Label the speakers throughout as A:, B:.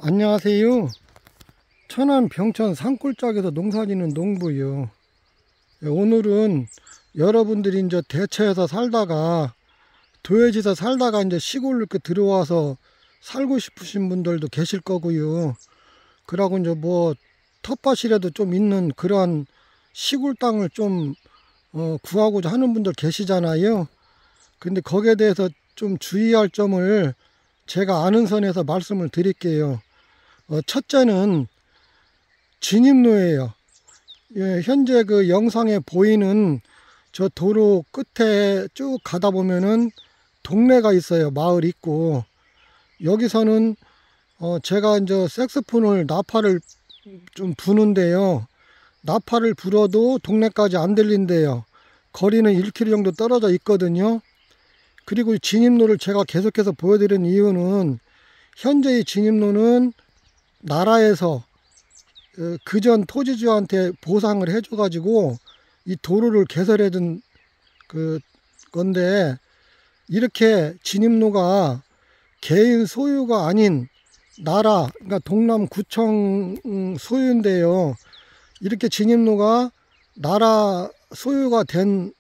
A: 안녕하세요. 천안 병천 산골짜기에서 농사짓는 농부요. 오늘은 여러분들이 이제 대처에서 살다가 도해지에서 살다가 이제 시골로 이렇게 들어와서 살고 싶으신 분들도 계실 거고요. 그러고 이제 뭐 텃밭이라도 좀 있는 그러한 시골 땅을 좀 구하고자 하는 분들 계시잖아요. 근데 거기에 대해서 좀 주의할 점을 제가 아는 선에서 말씀을 드릴게요. 첫째는 진입로예요. 예, 현재 그 영상에 보이는 저 도로 끝에 쭉 가다 보면은 동네가 있어요. 마을 있고. 여기서는 제가 이제 색소폰을 나팔을 좀 부는데요. 나팔을 불어도 동네까지 안 들린대요. 거리는 1km 정도 떨어져 있거든요. 그리고 진입로를 제가 계속해서 보여드리는 이유는 현재의 진입로는 나라에서 그전 토지주한테 보상을 해줘가지고 이 도로를 개설해준 그 건데, 이렇게 진입로가 개인 소유가 아닌 나라, 그러니까 동남구청 소유인데요. 이렇게 진입로가 나라 소유가 된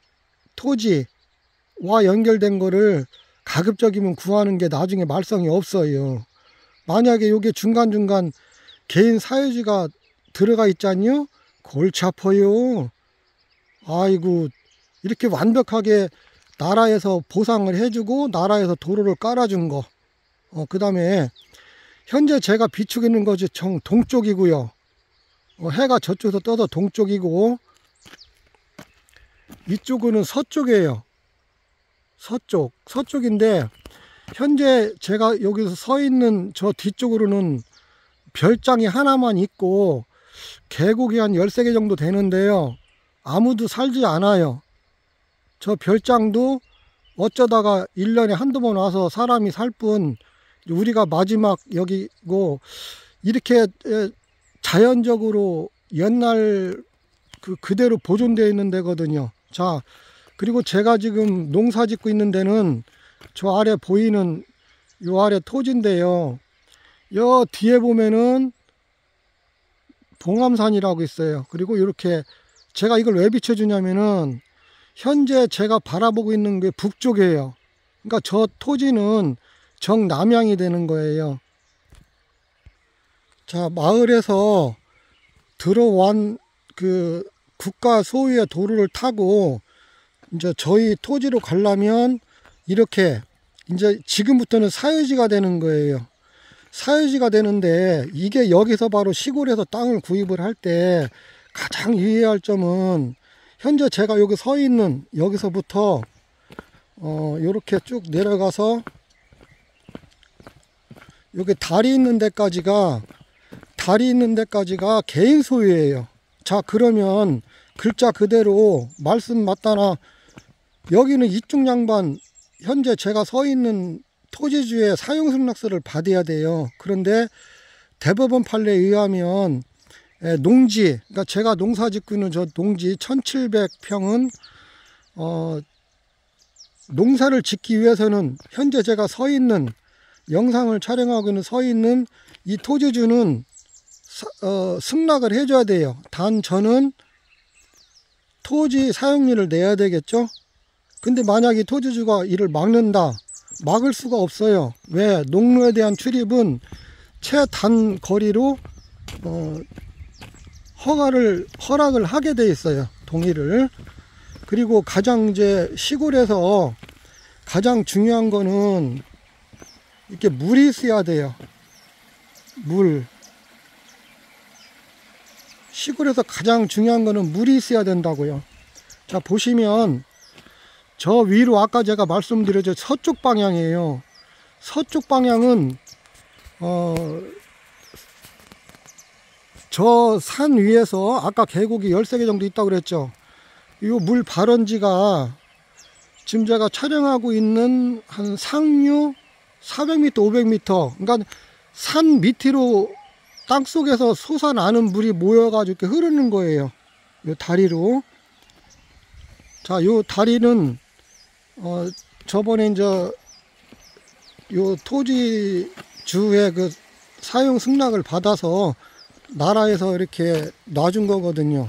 A: 토지와 연결된 거를 가급적이면 구하는 게 나중에 말썽이 없어요. 만약에 여기 중간중간 개인 사유지가 들어가 있잖요. 골치 아파요. 아이고, 이렇게 완벽하게 나라에서 보상을 해주고 나라에서 도로를 깔아준 거. 그 다음에 현재 제가 비추고 있는 것이 동쪽이고요. 해가 저쪽에서 떠서 동쪽이고, 이쪽은 서쪽이에요. 서쪽인데 현재 제가 여기서 서 있는 저 뒤쪽으로는 별장이 하나만 있고 계곡이 한 13개 정도 되는데요. 아무도 살지 않아요. 저 별장도 어쩌다가 1년에 한두 번 와서 사람이 살 뿐, 우리가 마지막 여기고, 이렇게 자연적으로 옛날 그대로 보존되어 있는 데거든요. 자, 그리고 제가 지금 농사 짓고 있는 데는 저 아래 보이는 요 아래 토지인데요. 여 뒤에 보면은 봉암산이라고 있어요. 그리고 이렇게 제가 이걸 왜 비춰주냐면은 현재 제가 바라보고 있는 게 북쪽이에요. 그러니까 저 토지는 정남향이 되는 거예요. 자, 마을에서 들어온 그 국가 소유의 도로를 타고 이제 저희 토지로 가려면 이렇게 이제 지금부터는 사유지가 되는 거예요. 사유지가 되는데, 이게 여기서 바로 시골에서 땅을 구입을 할 때 가장 유의할 점은, 현재 제가 여기 서 있는 여기서부터 이렇게 쭉 내려가서 여기 다리 있는 데까지가 개인 소유예요. 자, 그러면 글자 그대로 말씀 맞다나 여기는 이쪽 양반, 현재 제가 서 있는 토지주의 사용승낙서를 받아야 돼요. 그런데 대법원 판례에 의하면 농지, 그러니까 제가 농사 짓고 있는 저 농지 1700평은 농사를 짓기 위해서는 현재 제가 서 있는, 영상을 촬영하고 있는 서 있는 이 토지주는 승낙을 해줘야 돼요. 단 저는 토지 사용료를 내야 되겠죠. 근데 만약 이 토지주가 이를 막는다, 막을 수가 없어요. 왜? 농로에 대한 출입은 최단 거리로 허락을 하게 돼 있어요. 동의를. 그리고 가장 이제 시골에서 가장 중요한 거는 이렇게 물이 있어야 돼요. 시골에서 가장 중요한 거는 물이 있어야 된다고요. 자, 보시면 저 위로 아까 제가 말씀드렸죠. 서쪽 방향이에요. 서쪽 방향은 저 산 위에서 아까 계곡이 13개 정도 있다고 그랬죠. 이 물 발원지가 지금 제가 촬영하고 있는 한 상류 400m, 500m, 그러니까 산 밑으로 땅속에서 솟아나는 물이 모여가지고 이렇게 흐르는 거예요. 이 다리로. 자, 이 다리는 저번에 이제 요 토지주의 그 사용 승낙을 받아서 나라에서 이렇게 놔준 거거든요.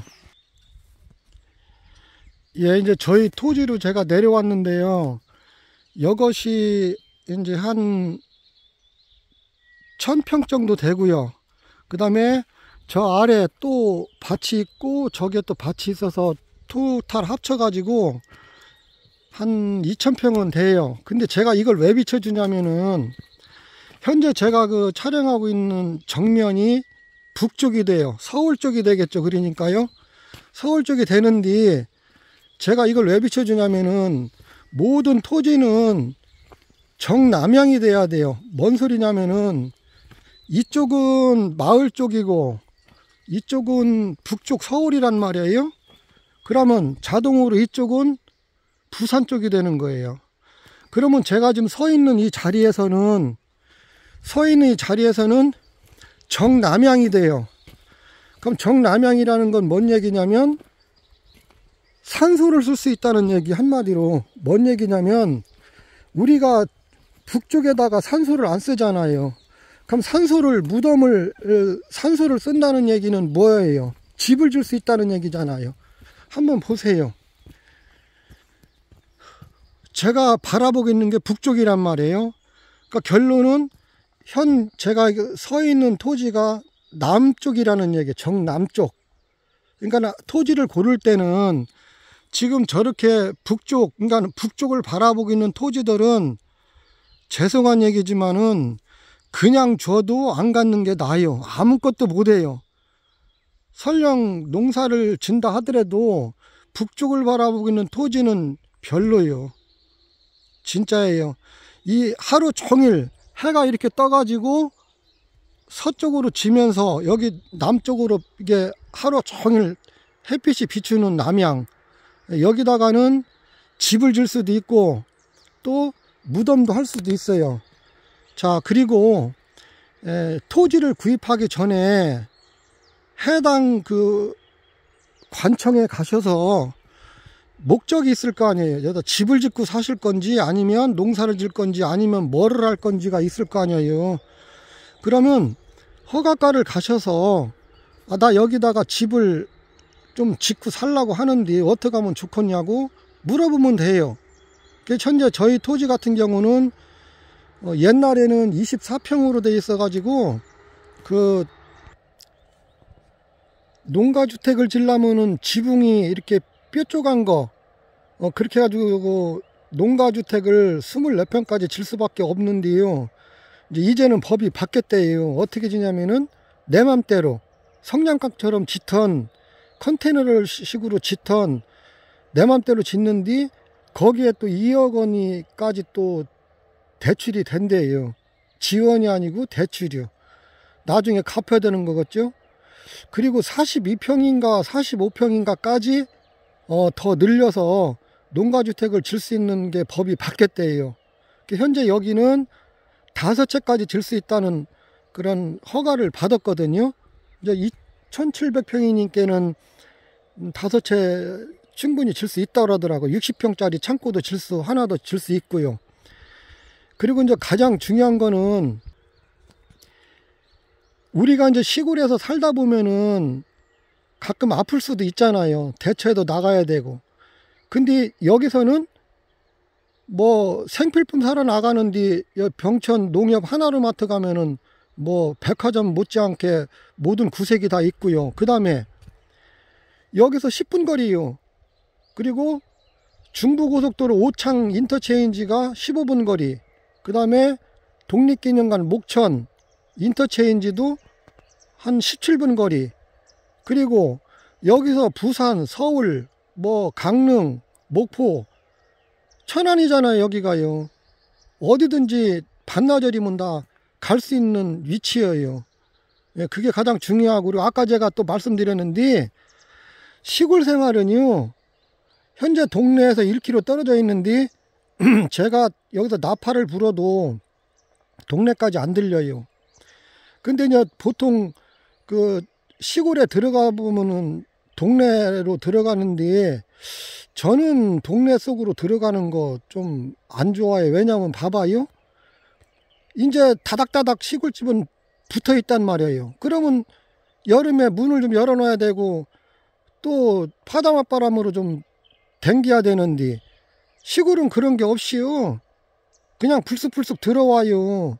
A: 예, 이제 저희 토지로 제가 내려왔는데요. 이것이 이제 한 1000평 정도 되고요. 그 다음에 저 아래 또 밭이 있고 저기에 또 밭이 있어서 토탈 합쳐가지고 한 2000평은 돼요. 근데 제가 이걸 왜 비춰주냐면은 현재 제가 그 촬영하고 있는 정면이 북쪽이 돼요. 서울 쪽이 되겠죠. 그러니까요. 서울 쪽이 되는데 제가 이걸 왜 비춰주냐면은 모든 토지는 정남향이 돼야 돼요. 뭔 소리냐면은 이쪽은 마을 쪽이고 이쪽은 북쪽 서울이란 말이에요. 그러면 자동으로 이쪽은 부산 쪽이 되는 거예요. 그러면 제가 지금 서 있는 이 자리에서는 정남향이 돼요. 그럼 정남향이라는 건 뭔 얘기냐면 산소를 쓸 수 있다는 얘기. 한마디로 뭔 얘기냐면 우리가 북쪽에다가 산소를 안 쓰잖아요. 그럼 산소를 쓴다는 얘기는 뭐예요? 집을 줄 수 있다는 얘기잖아요. 한번 보세요. 제가 바라보고 있는 게 북쪽이란 말이에요. 그러니까 결론은 제가 서 있는 토지가 남쪽이라는 얘기예요. 정남쪽. 그러니까 토지를 고를 때는 지금 저렇게 그러니까 북쪽을 바라보고 있는 토지들은 죄송한 얘기지만은 그냥 줘도 안 갖는 게 나아요. 아무것도 못해요. 설령 농사를 진다 하더라도 북쪽을 바라보고 있는 토지는 별로예요. 진짜예요. 이 하루 종일 해가 이렇게 떠가지고 서쪽으로 지면서 여기 남쪽으로 이게 하루 종일 햇빛이 비추는 남양, 여기다가는 집을 질 수도 있고 또 무덤도 할 수도 있어요. 자, 그리고 토지를 구입하기 전에 해당 그 관청에 가셔서 목적이 있을 거 아니에요. 여기다 집을 짓고 사실 건지 아니면 농사를 질 건지 아니면 뭐를 할 건지가 있을 거 아니에요. 그러면 허가과를 가셔서 나 여기다가 집을 좀 짓고 살라고 하는데 어떻게 하면 좋겠냐고 물어보면 돼요. 현재 저희 토지 같은 경우는 옛날에는 24평으로 돼 있어 가지고 그 농가주택을 지려면은 지붕이 이렇게 뾰족한 거 그렇게 해가지고 농가주택을 24평까지 질 수밖에 없는데요. 이제는 법이 바뀌었대요. 어떻게 지냐면은 내 맘대로 성냥갑처럼 짓던 컨테이너를 식으로 짓던 내 맘대로 짓는데 거기에 또 2억 원이까지 또 대출이 된대요. 지원이 아니고 대출이요. 나중에 갚아야 되는 거겠죠. 그리고 42평인가 45평인가까지 더 늘려서 농가주택을 질 수 있는 게 법이 바뀌었대요. 현재 여기는 5채까지 질 수 있다는 그런 허가를 받았거든요. 이제 2700평이니까는 5채 충분히 질 수 있다고 하더라고요. 60평짜리 창고도 하나 더 질 수 있고요. 그리고 이제 가장 중요한 거는 우리가 이제 시골에서 살다 보면은 가끔 아플 수도 있잖아요. 대처에도 나가야 되고. 근데 여기서는 뭐 생필품 사러 나가는데 병천 농협 하나로마트 가면은 뭐 백화점 못지않게 모든 구색이 다 있고요. 그 다음에 여기서 10분 거리요. 그리고 중부고속도로 오창 인터체인지가 15분 거리. 그 다음에 독립기념관 목천 인터체인지도 한 17분 거리. 그리고 여기서 부산, 서울, 뭐 강릉, 목포, 천안이잖아요. 여기가요. 어디든지 반나절이면 다 갈 수 있는 위치예요. 그게 가장 중요하고, 그리고 아까 제가 또 말씀드렸는데 시골 생활은요 현재 동네에서 1km 떨어져 있는데 제가 여기서 나팔을 불어도 동네까지 안 들려요. 근데 이제 보통 그 시골에 들어가 보면은 동네로 들어가는데 저는 동네 속으로 들어가는 거 좀 안 좋아해요. 왜냐면 봐봐요. 이제 다닥다닥 시골집은 붙어 있단 말이에요. 그러면 여름에 문을 좀 열어놔야 되고 또 파다맛바람으로 좀 댕겨야 되는데 시골은 그런 게 없이요. 그냥 불쑥불쑥 들어와요.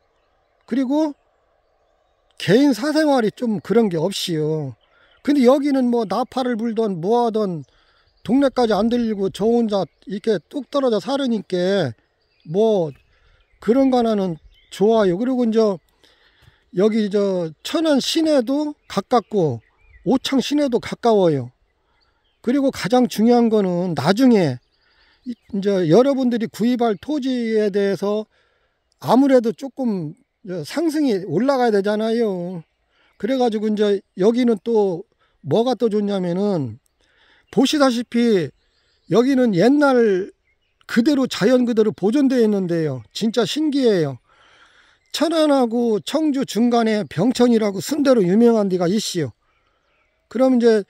A: 그리고 개인 사생활이 좀 그런 게 없이요. 근데 여기는 뭐 나팔을 불던 뭐하던 동네까지 안 들리고 저 혼자 이렇게 뚝 떨어져 살으니까 뭐 그런 거 하나는 좋아요. 그리고 이제 여기 저 천안 시내도 가깝고 오창 시내도 가까워요. 그리고 가장 중요한 거는 나중에 이제 여러분들이 구입할 토지에 대해서 아무래도 조금 상승이 올라가야 되잖아요. 그래가지고 이제 여기는 또 뭐가 또 좋냐면은 보시다시피 여기는 옛날 그대로 자연 그대로 보존되어 있는데요. 진짜 신기해요. 천안하고 청주 중간에 병천이라고 순대로 유명한 데가 있시요. 그럼 이제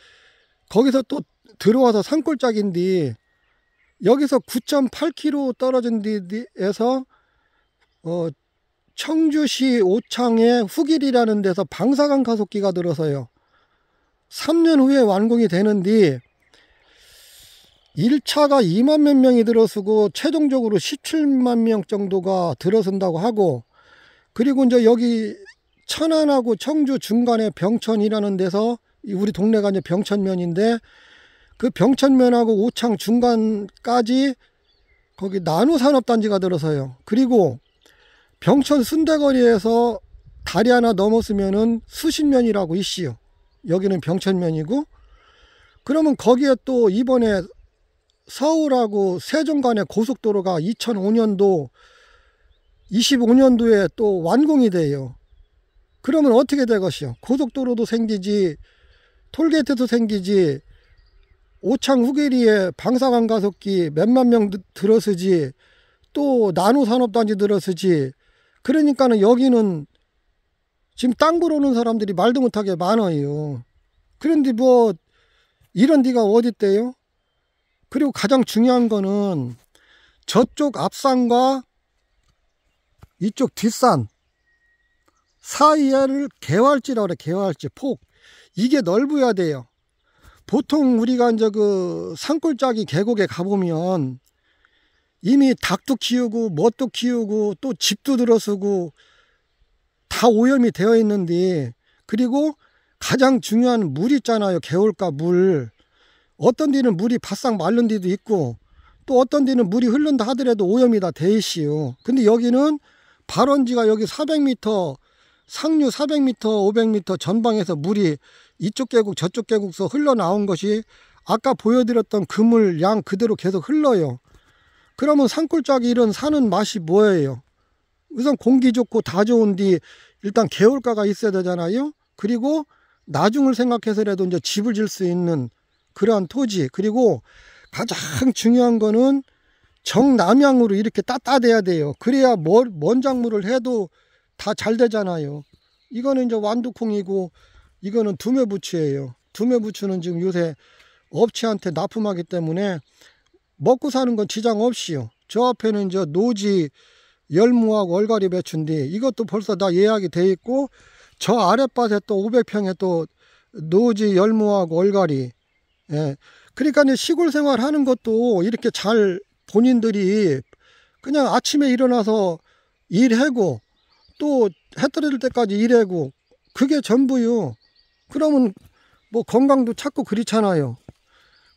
A: 거기서 또 들어와서 산골짜기인데 여기서 9.8km 떨어진 데에서 청주시 오창의 후길이라는 데서 방사강 가속기가 들어서요. 3년 후에 완공이 되는데 1차가 2만 몇 명이 들어서고 최종적으로 17만 명 정도가 들어선다고 하고, 그리고 이제 여기 천안하고 청주 중간에 병천이라는 데서 우리 동네가 이제 병천면인데 그 병천면하고 오창 중간까지 거기 나노산업단지가 들어서요. 그리고 병천 순대거리에서 다리 하나 넘었으면은 수신면이라고 있시요. 여기는 병천면이고, 그러면 거기에 또 이번에 서울하고 세종 간의 고속도로가 2005년도 25년도에 또 완공이 돼요. 그러면 어떻게 될 것이요? 고속도로도 생기지, 톨게이트도 생기지, 오창 후계리에 방사강 가속기 몇만 명 들어서지, 또 나노산업단지 들어서지. 그러니까는 여기는 지금 땅 보러 오는 사람들이 말도 못하게 많아요. 그런데 뭐 이런 데가 어디 있대요? 그리고 가장 중요한 거는 저쪽 앞산과 이쪽 뒷산 사이를 개활지라고 그래. 개활지 폭 이게 넓어야 돼요. 보통 우리가 이제 그 산골짜기 계곡에 가보면 이미 닭도 키우고 뭣도 키우고 또 집도 들어서고 다 오염이 되어 있는데, 그리고 가장 중요한 물 있잖아요. 개울가 물. 어떤 데는 물이 바싹 마른 데도 있고 또 어떤 데는 물이 흐른다 하더라도 오염이 다 돼 있어요. 근데 여기는 발원지가 여기 400m 상류 400m 500m 전방에서 물이 이쪽 계곡 저쪽 계곡에서 흘러나온 것이 아까 보여드렸던 그물 양 그대로 계속 흘러요. 그러면 산골짜기 이런 사는 맛이 뭐예요? 우선 공기 좋고 다 좋은데 일단 개울가가 있어야 되잖아요. 그리고 나중을 생각해서라도 이제 집을 질 수 있는 그러한 토지, 그리고 가장 중요한 거는 정남향으로 이렇게 따뜻해야 돼요. 그래야 뭔 작물을 해도 다 잘 되잖아요. 이거는 이제 완두콩이고 이거는 두메부추예요. 두메부추는 지금 요새 업체한테 납품하기 때문에 먹고 사는 건 지장 없이요. 저 앞에는 이제 노지 열무하고 얼갈이 배추인데 이것도 벌써 다 예약이 돼 있고, 저 아랫밭에 또 500평에 또 노지 열무하고 얼갈이. 예. 그러니까 이제 시골 생활 하는 것도 이렇게 잘 본인들이 그냥 아침에 일어나서 일하고 또 해 떨어질 때까지 일하고 그게 전부요. 그러면 뭐 건강도 찾고 그렇잖아요.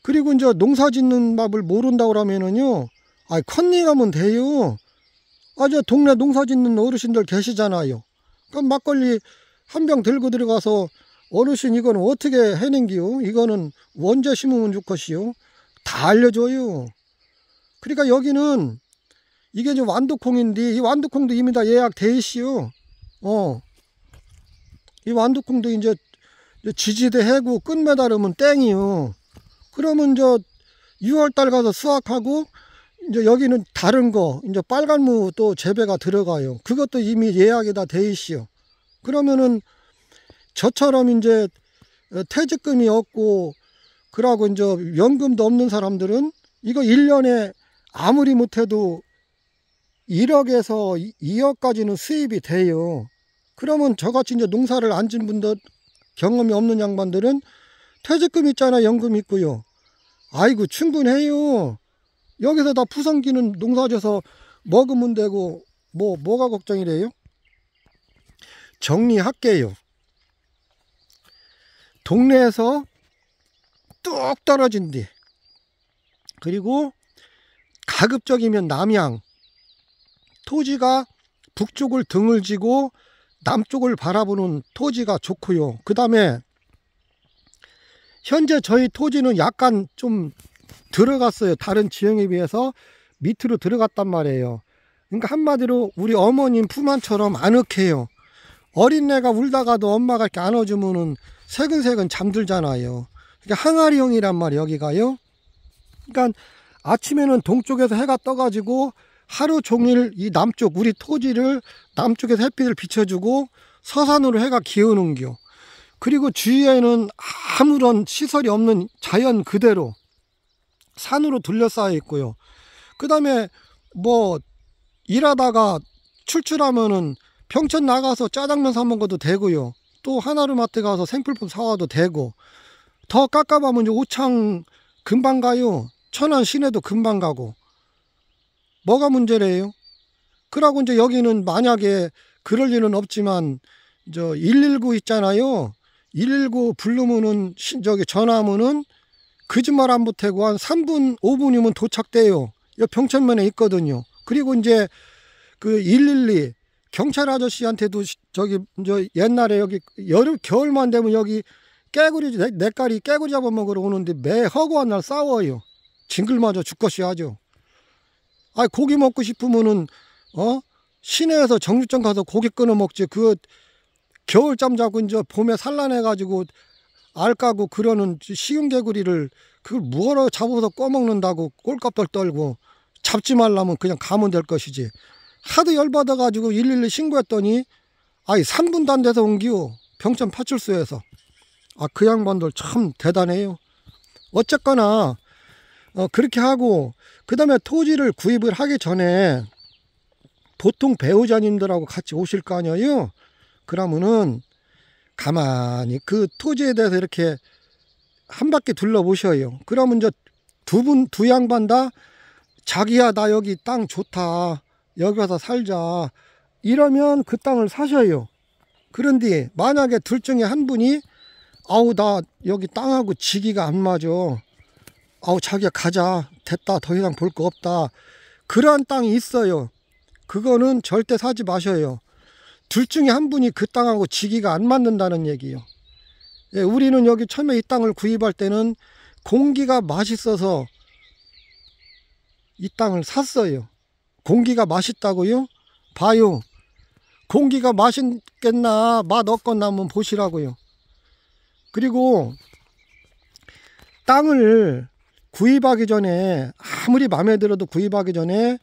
A: 그리고 이제 농사 짓는 법을 모른다고 하면은요, 컨닝하면 돼요. 저 동네 농사 짓는 어르신들 계시잖아요. 그럼 막걸리 한 병 들고 들어가서 어르신 이거는 어떻게 해낸기요? 이거는 언제 심으면 좋겠시요? 다 알려줘요. 그러니까 여기는 이게 이제 완두콩인데 이 완두콩도 이미 다 예약돼 있시요. 이 완두콩도 이제 지지대 해고 끝매달으면 땡이요. 그러면 저 6월달 가서 수확하고 이제 여기는 다른 거 이제 빨간무 또 재배가 들어가요. 그것도 이미 예약이 다 돼 있시요. 그러면은 저처럼 이제 퇴직금이 없고 그러고 이제 연금도 없는 사람들은 이거 1년에 아무리 못해도 1억에서 2억까지는 수입이 돼요. 그러면 저같이 이제 농사를 안 진 분들, 경험이 없는 양반들은 퇴직금 있잖아, 연금 있고요. 아이고 충분해요. 여기서 다 푸성기는 농사져서 먹으면 되고 뭐가 걱정이래요? 정리할게요. 동네에서 뚝 떨어진 뒤, 그리고 가급적이면 남양, 토지가 북쪽을 등을 지고 남쪽을 바라보는 토지가 좋고요. 그 다음에 현재 저희 토지는 약간 좀 들어갔어요. 다른 지형에 비해서 밑으로 들어갔단 말이에요. 그러니까 한마디로 우리 어머님 품안처럼 아늑해요. 어린애가 울다가도 엄마가 이렇게 안아주면은 새근새근 잠들잖아요. 그러니까 항아리형이란 말이에요, 여기가요. 그러니까 아침에는 동쪽에서 해가 떠가지고 하루 종일 이 남쪽, 우리 토지를 남쪽에서 햇빛을 비춰주고 서산으로 해가 기우는겨. 그리고 주위에는 아무런 시설이 없는 자연 그대로 산으로 둘러싸여 있고요. 그 다음에 뭐 일하다가 출출하면은 평촌 나가서 짜장면 사 먹어도 되고요. 또 하나로마트 가서 생필품 사와도 되고, 더 깝깝하면 이제 오창 금방 가요. 천안 시내도 금방 가고. 뭐가 문제래요? 그러고 이제 여기는 만약에 그럴 일은 없지만 저 119 있잖아요. 119 부르면은 저기 전화하면은 거짓말 안 보태고 한 3분 5분이면 도착돼요. 여기 병천면에 있거든요. 그리고 이제 그 112 경찰 아저씨한테도 저기 저 옛날에 여기 여름 겨울만 되면 여기 깨구리 내까리 깨구리 잡아먹으러 오는데 매 허구한 날 싸워요. 징글맞아 죽것이 하죠. 아, 고기 먹고 싶으면은 시내에서 정육점 가서 고기 끊어 먹지. 그 겨울잠 자고 이제 봄에 산란해 가지고 알 까고 그러는 쉬운 개구리를 그걸 뭐하러 잡아서 꺼먹는다고 꼴값들 떨고. 잡지 말라면 그냥 가면 될 것이지. 하도 열받아 가지고 112 신고했더니 아이 3분도 안 돼서 옮기요. 병천 파출소에서. 아, 그 양반들 참 대단해요. 어쨌거나 그렇게 하고, 그 다음에 토지를 구입을 하기 전에 보통 배우자님들하고 같이 오실 거 아니에요. 그러면은 가만히 그 토지에 대해서 이렇게 한 바퀴 둘러보셔요. 그러면 이제 두 양반 다 자기야 나 여기 땅 좋다, 여기 와서 살자, 이러면 그 땅을 사셔요. 그런데 만약에 둘 중에 한 분이 아우 나 여기 땅하고 지기가 안 맞아, 아우 자기야 가자, 됐다, 더 이상 볼 거 없다, 그러한 땅이 있어요. 그거는 절대 사지 마셔요. 둘 중에 한 분이 그 땅하고 지기가 안 맞는다는 얘기예요. 예, 우리는 여기 처음에 이 땅을 구입할 때는 공기가 맛있어서 이 땅을 샀어요. 공기가 맛있다고요? 봐요. 공기가 맛있겠나 맛 없겠나 한번 보시라고요. 그리고 땅을 구입하기 전에, 아무리 마음에 들어도 구입하기 전에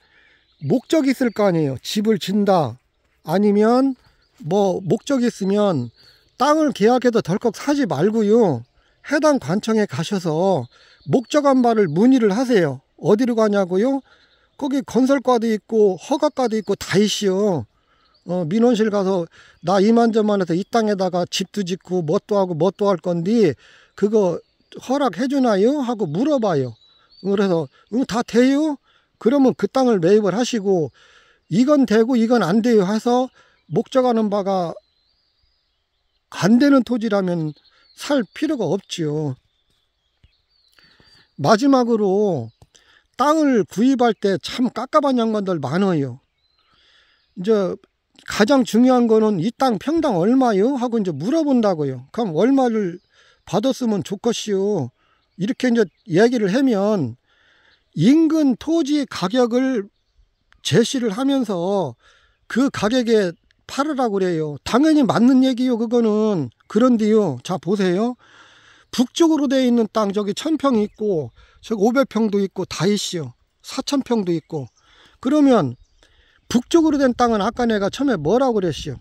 A: 목적이 있을 거 아니에요. 집을 짓다, 아니면 뭐 목적이 있으면 땅을 계약해도 덜컥 사지 말고요. 해당 관청에 가셔서 목적한 바를 문의를 하세요. 어디로 가냐고요? 거기 건설과도 있고 허가과도 있고 다 있어요. 민원실 가서 나 이만저만해서 이 땅에다가 집도 짓고 뭣도 하고 뭣도 할 건데 그거 허락해 주나요? 하고 물어봐요. 그래서 다 돼요? 그러면 그 땅을 매입을 하시고, 이건 되고 이건 안 돼요 해서 목적하는 바가 안 되는 토지라면 살 필요가 없지요. 마지막으로 땅을 구입할 때 참 깝깝한 양반들 많아요. 이제 가장 중요한 거는 이 땅 평당 얼마요? 하고 이제 물어본다고요. 그럼 얼마를 받았으면 좋겠시요. 이렇게 이제 얘기를 하면 인근 토지 가격을 제시를 하면서 그 가격에 팔으라고 그래요. 당연히 맞는 얘기요, 그거는. 그런데요, 자 보세요. 북쪽으로 되어 있는 땅 저기 1000평이 있고 저기 500평도 있고 다 있어요. 4000평도 있고. 그러면 북쪽으로 된 땅은 아까 내가 처음에 뭐라고 그랬어요?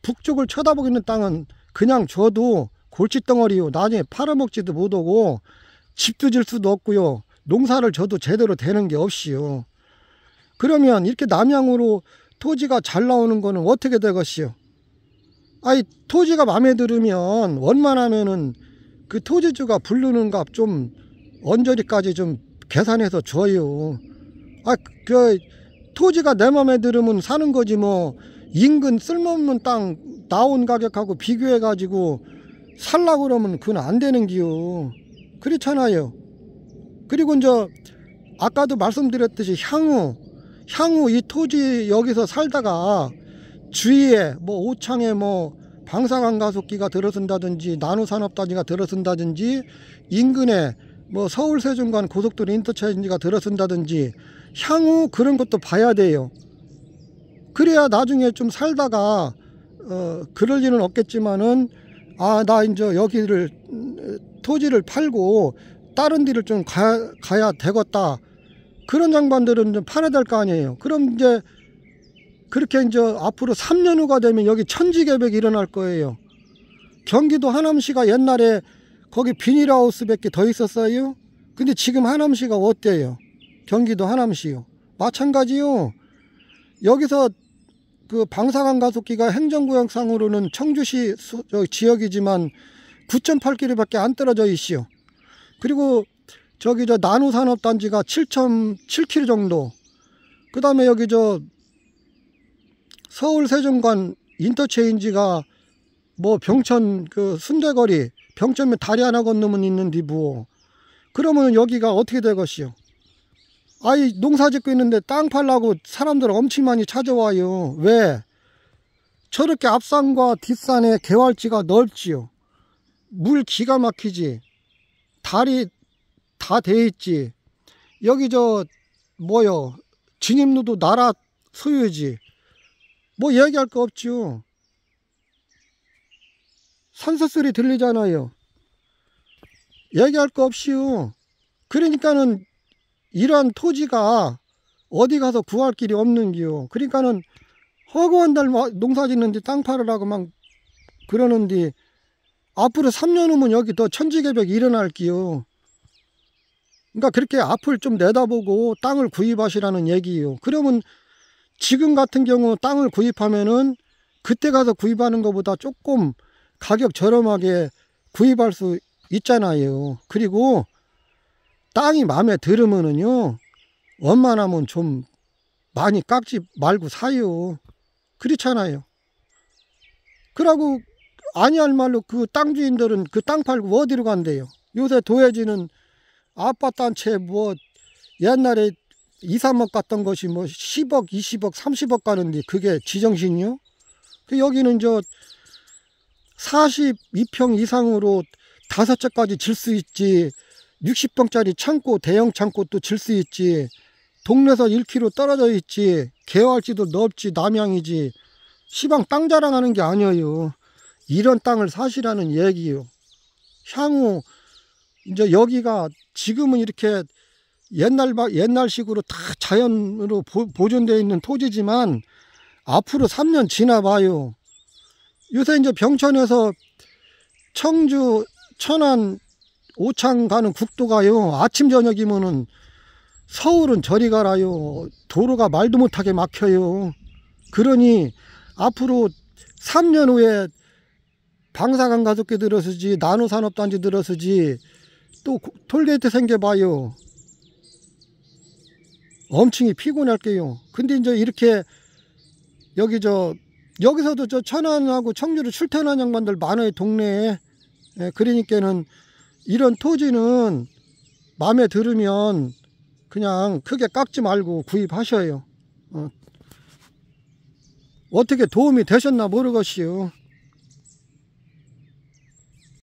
A: 북쪽을 쳐다보고 있는 땅은 그냥 줘도 골칫덩어리요. 나중에 팔아먹지도 못하고 집도 질 수도 없고요. 농사를 져도 제대로 되는 게 없이요. 그러면 이렇게 남향으로 토지가 잘 나오는 거는 어떻게 되겠어요? 아이, 토지가 마음에 들으면 원만하면은 그 토지주가 부르는 값 좀 언저리까지 좀 계산해서 줘요. 아, 그 토지가 내 맘에 들으면 사는 거지 뭐. 인근 쓸모없는 땅 나온 가격하고 비교해 가지고 살라고 그러면 그건 안 되는 기요. 그렇잖아요. 그리고 이제 아까도 말씀드렸듯이 향후 이 토지 여기서 살다가 주위에 뭐 오창에 뭐 방사관 가속기가 들어선다든지 나노산업단지가 들어선다든지 인근에 뭐 서울 세종간 고속도로 인터체인지가 들어선다든지 향후 그런 것도 봐야 돼요. 그래야 나중에 좀 살다가 그럴 일은 없겠지만은 아, 나 이제 여기를 토지를 팔고 다른 데를 좀 가야 되겠다. 그런 양반들은 좀 팔아야 될 거 아니에요. 그럼 이제 그렇게 이제 앞으로 3년 후가 되면 여기 천지개벽이 일어날 거예요. 경기도 하남시가 옛날에 거기 비닐하우스밖에 더 있었어요. 근데 지금 하남시가 어때요? 경기도 하남시요. 마찬가지요. 여기서 그 방사관 가속기가 행정구역상으로는 청주시 지역이지만 9.8km밖에 안 떨어져 있시오. 그리고 저기 저 나노산업단지가 7.7km 정도. 그 다음에 여기 저 서울 세종간 인터체인지가 뭐 병천 그 순대거리 병천면 다리 하나 건너면 있는데 뭐. 그러면 여기가 어떻게 되겠시오? 아이, 농사 짓고 있는데 땅 팔라고 사람들 엄청 많이 찾아와요. 왜? 저렇게 앞산과 뒷산에 개활지가 넓지요. 물 기가 막히지. 다리 다 돼 있지. 여기 저 뭐요? 진입로도 나라 소유지. 뭐 얘기할 거 없지요. 산소소리 들리잖아요. 얘기할 거 없이요. 그러니까는 이러한 토지가 어디 가서 구할 길이 없는 기요. 그러니까는 허구한 달 농사 짓는데 땅 팔으라고 막 그러는데 앞으로 3년 후면 여기 더 천지개벽이 일어날 기요. 그러니까 그렇게 앞을 좀 내다보고 땅을 구입하시라는 얘기예요. 그러면 지금 같은 경우 땅을 구입하면은 그때 가서 구입하는 것보다 조금 가격 저렴하게 구입할 수 있잖아요. 그리고 땅이 마음에 들으면은요, 원만하면 좀 많이 깎지 말고 사요. 그렇잖아요. 그러고 아니할 말로 그 땅 주인들은 그 땅 팔고 어디로 간대요. 요새 도해지는 아파트 한 채 뭐 옛날에 2, 3억 갔던 것이 뭐 10억, 20억, 30억 가는데 그게 지정신이요? 여기는 저 42평 이상으로 5채까지 질 수 있지. 60평짜리 창고, 대형 창고도 질 수 있지. 동네에서 1km 떨어져 있지. 개활지도 넓지, 남양이지. 시방 땅 자랑하는 게 아니에요. 이런 땅을 사시라는 얘기요. 향후 이제 여기가 지금은 이렇게 옛날식으로 다 자연으로 보존되어 있는 토지지만 앞으로 3년 지나봐요. 요새 이제 병천에서 청주, 천안, 오창 가는 국도가요. 아침 저녁이면은 서울은 저리 가라요. 도로가 말도 못하게 막혀요. 그러니 앞으로 3년 후에 방사관 가속기 들어서지, 나노산업단지 들어서지, 또 톨게이트 생겨봐요. 엄청이 피곤할게요. 근데 이제 이렇게 여기서도 저 천안하고 청주로 출퇴근하는 양반들 많아요, 동네에. 예, 그러니까는 이런 토지는 마음에 들으면 그냥 크게 깎지 말고 구입하셔요. 어떻게 도움이 되셨나 모르겠어요.